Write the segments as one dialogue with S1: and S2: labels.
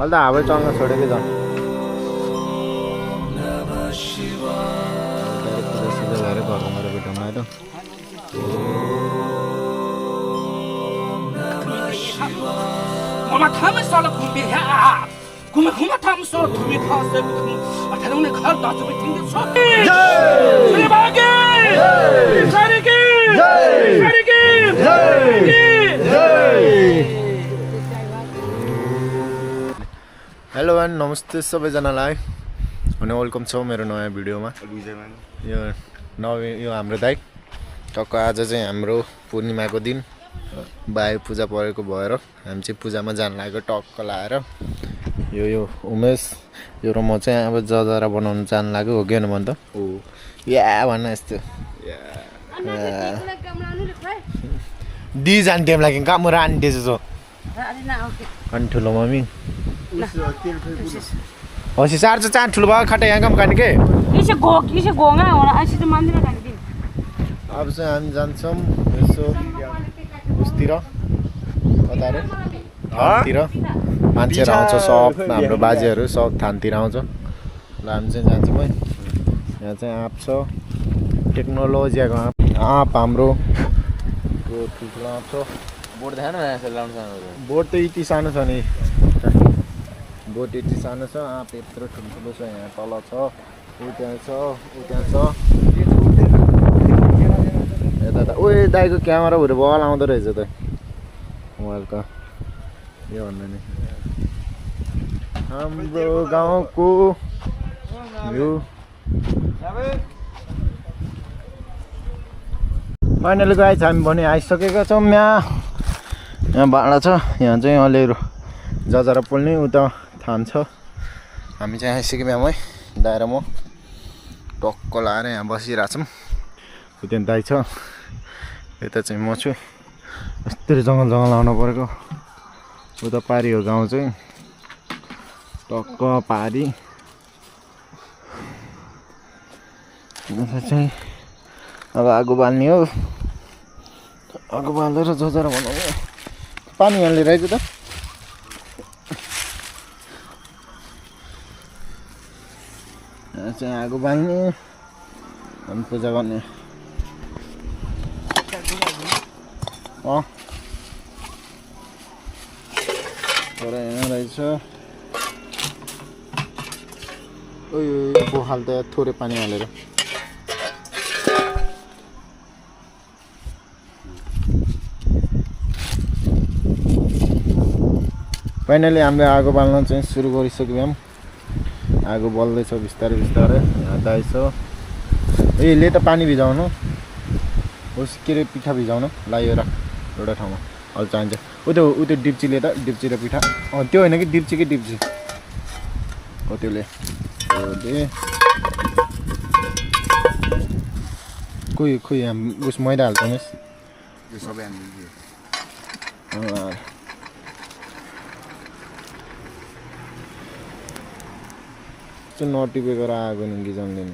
S1: अहिले त हावै चल्न छोड्यो कि झन् पूजा भएर घर गएर भेटौँ है त हेलो एन्ड नमस्ते सबैजनालाई अनि वेलकम छ मेरो नयाँ भिडियोमा यो हाम्रो दाइ टक्क आज चाहिँ हाम्रो पूर्णिमाको दिन बाहे पूजा परेको भएर हामी चाहिँ पूजामा जान लागेको टक्क लाएर यो उमेश यो र म चाहिँ अब जजरा बनाउन जान लाग्यो हो कि होइन भन त या भन्न यस्तो दि जान टाइम लाग्यो कहाँ म रानी जस्तो अनि ठुलो मम्मी हसी सार चाहिँ चार ठुलो भयो खट्टा यहाँ काम खाने के अब चाहिँ हामी जान्छौँ यसो उसतिर कता अरे थानतिर मान्छेहरू आउँछ सब हाम्रो बाजेहरू सब थानतिर आउँछ ल हामी चाहिँ जान्छौँ है यहाँ चाहिँ आँप छ टेक्नोलोजीको आँप हाम्रो ठुल्ठुलो आँप छ बोट देखाएन बोट त यति सानो छ नि बोट यति सानो छ आँप यत्रो ठुल्ठुलो छ यहाँ तल छ ऊ त्यहाँ छ यता त ओए दाइको क्यामेराहरू बल आउँदो रहेछ त मोबाइलको यो भन्नु नि हाम्रो गाउँको यो फाइनली गाइस हामी भने आइसकेका छौँ यहाँ भाँडा छ यहाँ चाहिँ अलिअलि जजरा पोल्ने उता थान छ हामी चाहिँ आइसक्यौँ यहाँ है दाइ र म टक्क लाएर यहाँ बसिरहेछौँ उता दाइ छ यता चाहिँ म छु यस्तरी जङ्गल आउनु परेको उता पारी हो गाउँ चाहिँ टक्क पारी चाहिँ अब आगो बाल्ने हो आगो बालेर जजरा बनाउने पानी हालेर आइज त यहाँ चाहिँ आगो बाल्ने अनि पूजा गर्ने तर यहाँ रहेछ बोहाल त थोरै पानी हालेर फाइनली हामीले आगो बाल्न चाहिँ सुरु गरिसक्यौँ आगो बल्दैछ बिस्तारै यहाँ दाइ छ यसले त पानी भिजाउनु होस् के अरे पिठा भिजाउनु लायो र एउटा ठाउँमा अहिले चाहिन्छ उ त्यो डिप्चीले त डिप्ची र पिठा त्यो होइन कि डिप्ची हो त्यसले खोइ उस मैदा हाल्छ मिस सबै नटिपेको आगो नि गिजाउँदैन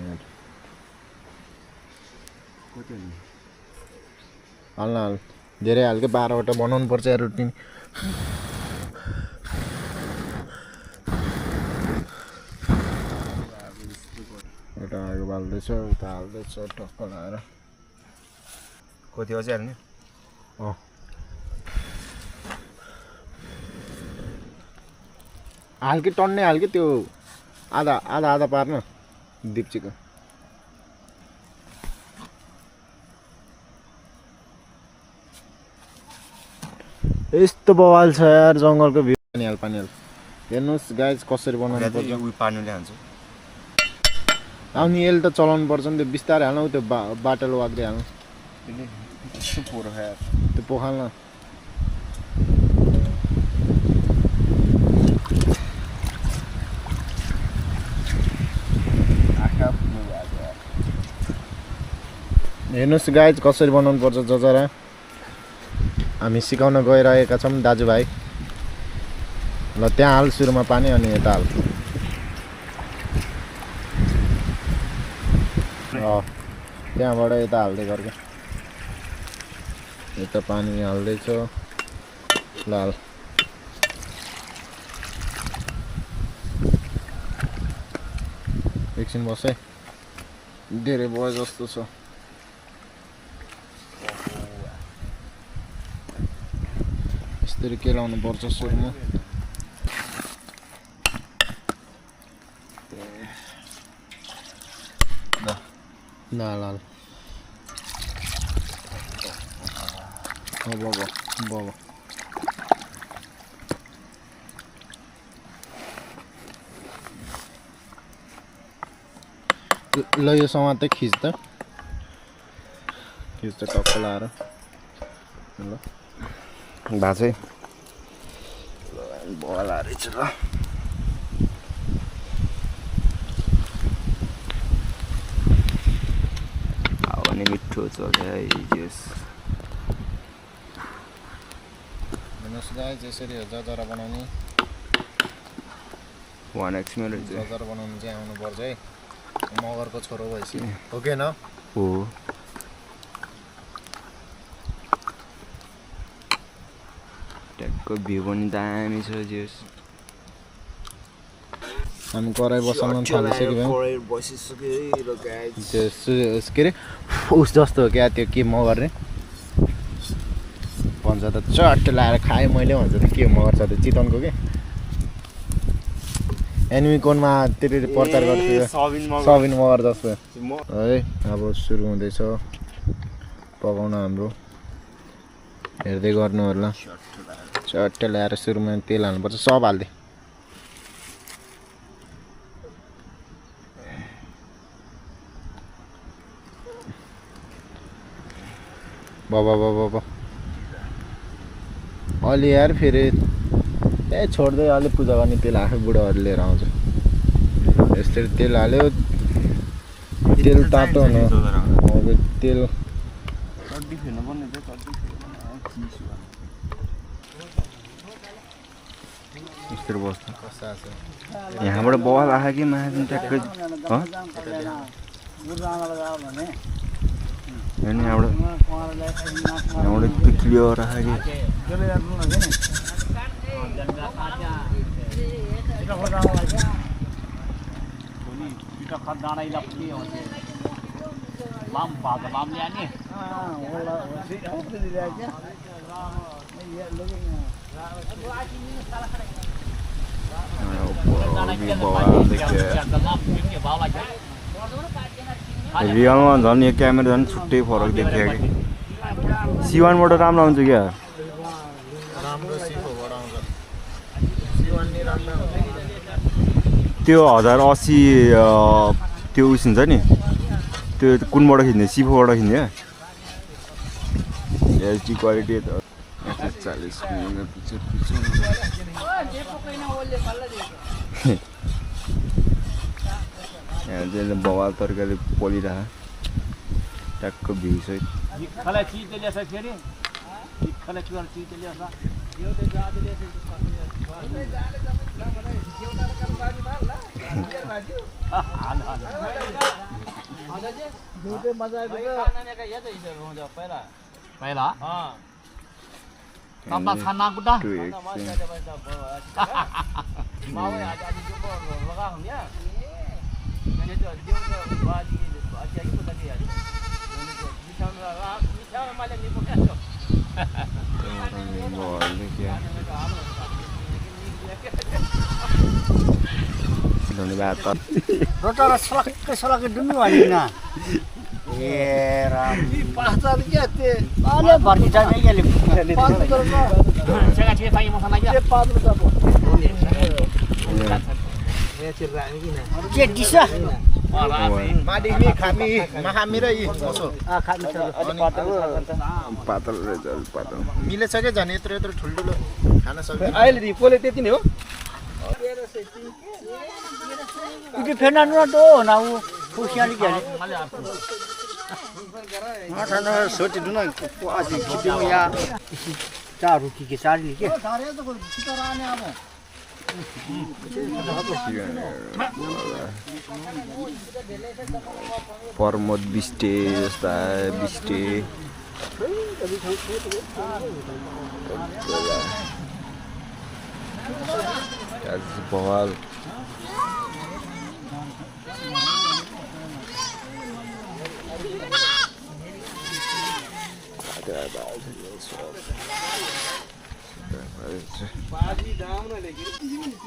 S1: हाल धेरै हाल्के 12वटा बनाउनु पर्छ रुटिन एउटा आगो बाल्दैछ उता हाल्दैछ टक्क लाएर कति अझै हाल्ने हाल्के टन्नै हाल्के त्यो आधा पार्न दिप्चीको यस्तो बवाल छ यार जङ्गलको भ्यू पानी हाल हेर्नुहोस् गाइज कसरी बनाउनु पर्छ पानीले हाल्छ आउनी यसले त चलाउनु पर्छ नि त्यो बिस्तारै हाल्नु त्यो बाटोले वाग्दै हाल्नु त्यो पोखाल्न हेर्नुहोस् गाइज कसरी बनाउनु पर्छ जजरा हामी सिकाउन गइरहेका छौँ दाजुभाइ ल त्यहाँ हाल सुरुमा पानी अनि यता हाल त्यहाँबाट यता हाल्दै गर्छ यता पानी हाल्दैछ लाल एकछिन बस है धेरै भयो जस्तो छ यसरी केलाउनु पर्छ सुरुमा लाल बाबा ल यो समाते खिच त टक्क लाएर ल भा चाहिँ बला रहेछ ल
S2: हावाले मिठो चलाइजेस्
S1: हेर्नुहोस् गाइस यसरी जजरा बनाउने
S2: 1x मेरो
S1: जजरा बनाउनु चाहिँ आउनुपर्छ है मगरको छोरो भएपछि हो कि न
S2: हो ट्याकको भ्यू पनि दामी छ जेस
S1: हामी कराई बसाल्न थालिसक्यौँ के अरे उस जस्तो हो क्या त्यो के मगर रे भन्छ त चट्ट लाएर खाएँ मैले भन्छ त के मगर छ त्यो चितवनको के एनिमी कोनमा त्यसरी प्रचार गर्थ्यो सबिन मगर जस्तो है अब सुरु हुँदैछ पकाउन हाम्रो हेर्दै गर्नु होला चट्ट ल्याएर सुरुमा तेल हाल्नुपर्छ सब हाल्दै बाबा अलि यार फेरि छोड्दै अलि पूजा गर्ने तेल आफै बुढाहरू लिएर आउँछ यसरी तेल हाल्यो तेल तातो हुनु अब तेल
S2: यस्तरी बस्छ यहाँबाट बल आयो कि माथि ट्याक्कै यहाँबाट क्लियर आयो कि रियलमा झन् यो क्यामेरा झन् छुट्टै फरक देखियो कि सिवानबाट राम्रो आउँछ क्या त्यो 1080 त्यो उस हुन्छ नि त्यो कुनबाट खिच्ने सिफोबाट खिच्ने एचडी क्वालिटी 40 यहाँ चाहिँ बवाल तरकारी पोलिरह ट्याक्क भ्यू सहित धन्यवाद
S3: रोटर सलक डुम्नु होइन ए राम पाँचर के ते आले भर्ती छ नै गेले के दिशा
S1: मादेखि खामी महामी र यी कसो
S3: खामी छ
S2: पातल रहेछ पातल
S1: मिलेछ के झन् यत्रो ठुल्ठुलो खान सक्दैन
S4: अहिले दिपोले त्यति नै हो
S3: उठी फेर्न नटो न उ खुसियाली गेले
S1: माथाना सोटी दुन आज खिदिउ या
S3: चार रुकी के चारली के
S2: परमत बिस्टे जस्ता बिस्टे बवाल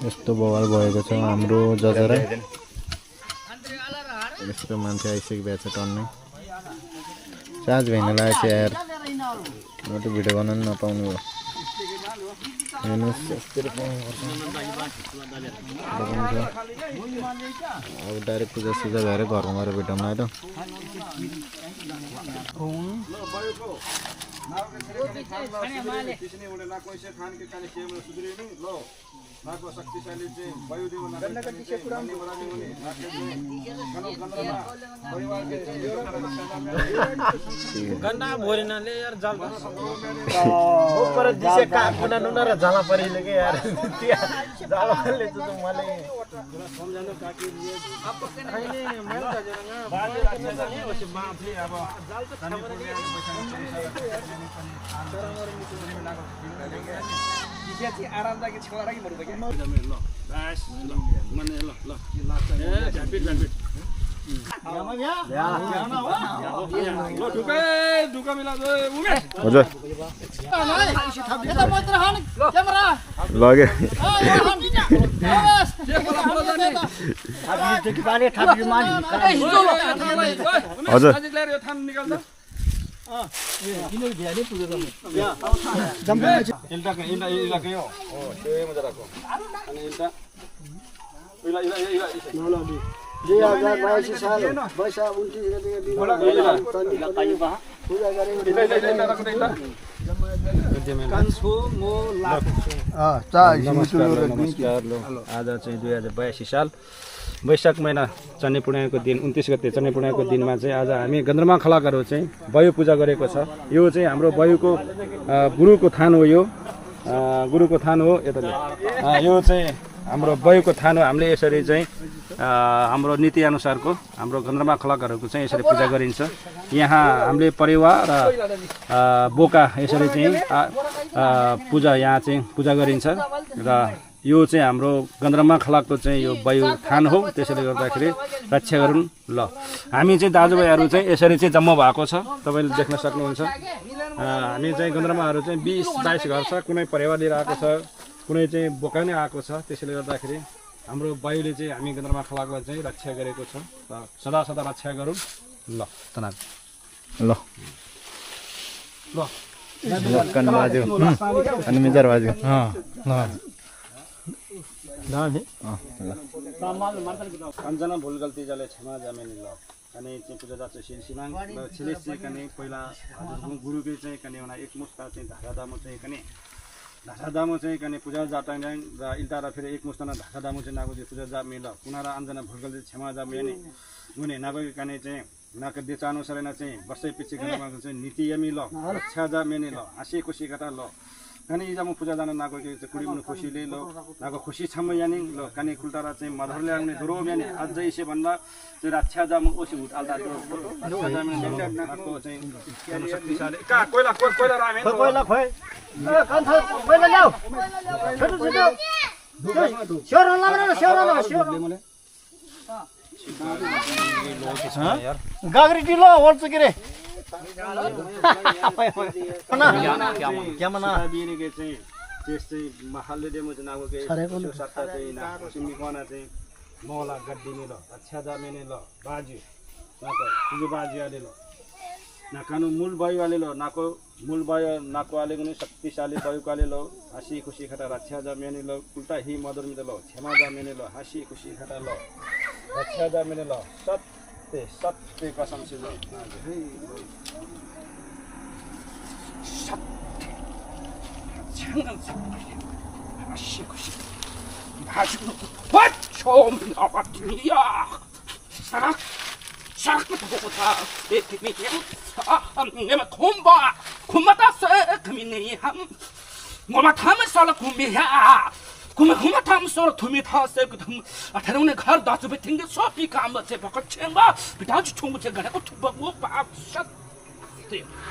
S1: यस्तो बवाल भएको छ हाम्रो जजरा यस्तो मान्छे आइसकेको छ टन्नै चार्ज भएन लागेको छ यार म त भिडियो बनाउन नपाउनु हो हेर्नुहोस् यस्तो अब डाइरेक्ट पूजा सुजा भएर घरमा गएर भेटौँला है त
S3: गन्ना भोरिनाले यार जाल
S1: ऊपर दिसे का कुना नुना र झाला परिले के यार झालाले त मलाई
S3: सम्झाउनु काकी अब अहिले मैले त जरंगा बाजे अच्छा जाने ओसे बाफले अब जाल त छमरे के आरामदायक छोरा कि मरु के ल बस ल मने ल ल ए झ्यापिट झ्यापिट
S2: हजुर लगे हजुर
S3: साल वैशाख 29 गते आज चाहिँ 2082 साल वैशाख महिना चन्ने पूर्णिमाको दिन 29 गते चन्ने पूर्णिमाको दिनमा चाहिँ आज हामी गन्धर्मा खलाकहरू चाहिँ वायु पूजा गरेको छ। यो चाहिँ हाम्रो वायुको गुरुको थान हो। यो गुरुको थान हो। यो चाहिँ हाम्रो वायुको थान हो। हामीले यसरी चाहिँ हाम्रो नीति अनुसारको हाम्रो गन्धर्मा खलाकहरूको चाहिँ यसरी पूजा गरिन्छ। यहाँ हामीले परिवार र बोका यसरी चाहिँ पूजा यहाँ चाहिँ पूजा गरिन्छ र यो चाहिँ हाम्रो गन्धर्मा खलाकको चाहिँ यो वायु थान हो। त्यसैले गर्दाखेरि रक्षा गरौँ ल। हामी चाहिँ दाजुभाइहरू चाहिँ यसरी चाहिँ जम्मा भएको छ। तपाईँले देख्न सक्नुहुन्छ। हामी चाहिँ गन्धर्माहरू चाहिँ 20-22 घर छ। कुनै परिवार लिएर आएको छ, कुनै चाहिँ बोका नै आएको छ। त्यसैले गर्दाखेरि हाम्रो वायुले चाहिँ हामी गन्धर्मा खलाकलाई चाहिँ रक्षा गरेको छ र सदा सदा रक्षा गरौँ ल। तनाव
S1: ल ल कन बाजु अनि मिजार बाजु
S3: अन्जना भूल गल्ती जले क्षमा जामेनी ल। कने चाहिँ पूजा जाछ सिरसिनाङ र छिलेस चाहिँ कने पहिला गुरुकै चाहिँ कने एउटा एक मुस्ता चाहिँ धारादामो चाहिँ कने धारादामो चाहिँ कने पूजा जाटाङ र इल्टा र फेरि एक मुस्ताना धारादामो चाहिँ नागो पूजा जामे ल। कुनारा अन्जना भूल गल्ती क्षमा जामेनी गुने नागो कने चाहिँ नाक देचानो सरेना चाहिँ वर्षै पछि गनमा चाहिँ नीति यमी ल रक्षा जामेनी ल। हाँसी खुसी कटा ल। कने इजामो पूजा जान नागो के कुडी मुन खुसीले ल नागो खुसी छम यानी ल। कने कुलटारा चाहिँ मधुरले आउने दुरो यानी अझै यसै भन्दा चाहिँ रक्षा जाम ओसी हुट आल्दा रक्षा जाम नागो चाहिँ शक्तिशाली का कोइला कोइला रामे कोइला खोइ कान्छ कोइला ल्याऊ छोटो छोटो स्योरो लाउन स्योरो गागरी टिलो वर्छ के रे क्या बिनेके चाहिँ त्यस चाहिँ महलले डेमो चाहिँ नागो के सत्ता चाहिँ नागो सिमिकना चाहिँ मोला गड्डिने ल अच्छा जामेने ल बाजी नाको तुझे बाजी आले ल नाकानु मूल वायु आले ल नाको मूल वायु नाको आले पनि शक्तिशाली वायु काले ल। हाँसी खुसी खटा रक्षा जामेने ल। उल्टा ही मधुर मिले ल क्षमा जामेने ल। हाँसी खुसी खटा ल रक्षा जामेने ल। सत्य सत्य कसम से ल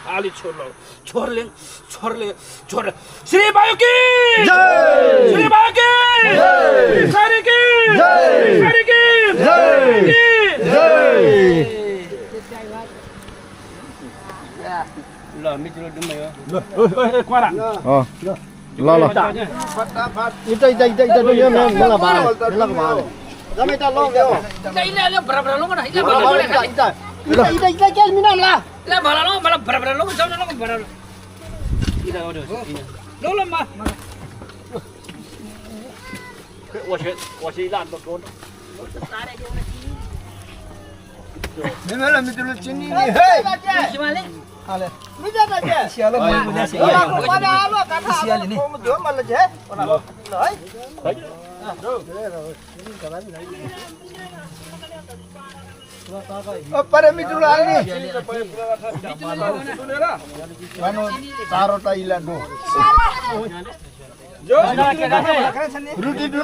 S3: आली छोरले श्री वायु की जय, श्री वायु की जय, सारी की जय, सारी की जय, जय ल। क्वारा
S1: अँ ल ल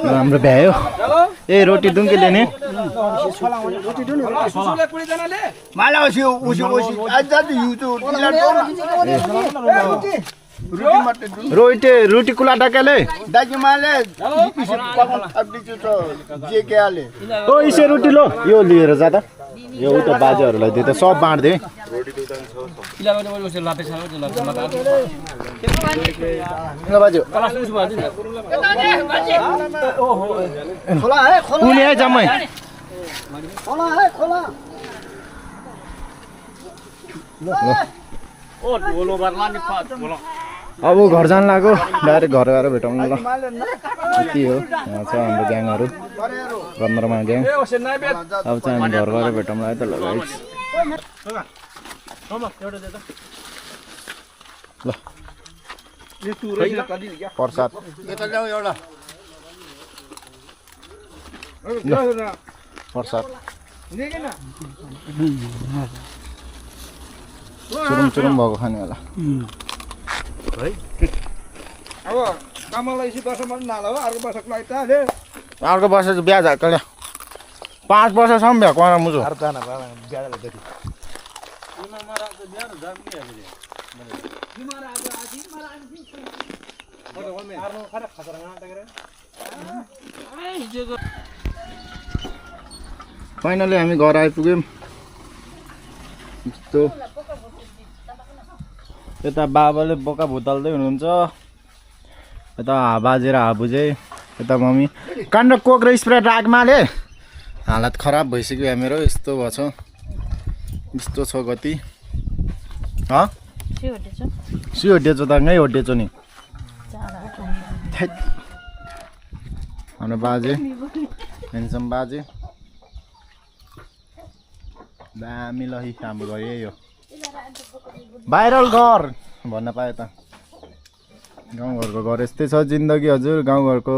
S1: हाम्रो भ्यायो ए रोटी दुङ्केले नि रोटी कुला डकेले ओ इसे रोटी लो यो लिएर जाँदा यो उता बाजेहरूलाई दिए त सब बाँड्दै बाजे कुने है जम्मै अब घर जानु लाग्यो डाइरेक्ट घर गएर भेटौँ ल यति हो यहाँ छ हाम्रो ग्याङहरू गन्धर्मा ग्याङ अब चाहिँ हामी घर गएर भेटौँ है त ल गाइस ल प्रसाद प्रसाद चुरुम चुरुम भएको खाने होला अर्को वर्ष चाहिँ बिहा झाएको 5 वर्षसम्म भ्याएको मुजो फाइनली हामी घर आइपुग्यौँ यस्तो यता बाबाले बोका भुताल्दै हुनुहुन्छ यता बाजे र हाबुजे यता मम्मी काण्ड कोक र स्प्राइट रागमाले हालत खराब भइसक्यो मेरो यस्तो भएछ यस्तो छ गति सिहोटेछ त नै होटेछ नि हाम्रो बाजे हेन्सम बाजे दामी लही हाम्रो घर यही हो भाइरल घर भन्न पाए त गाउँघरको घर यस्तै छ जिन्दगी हजुर गाउँघरको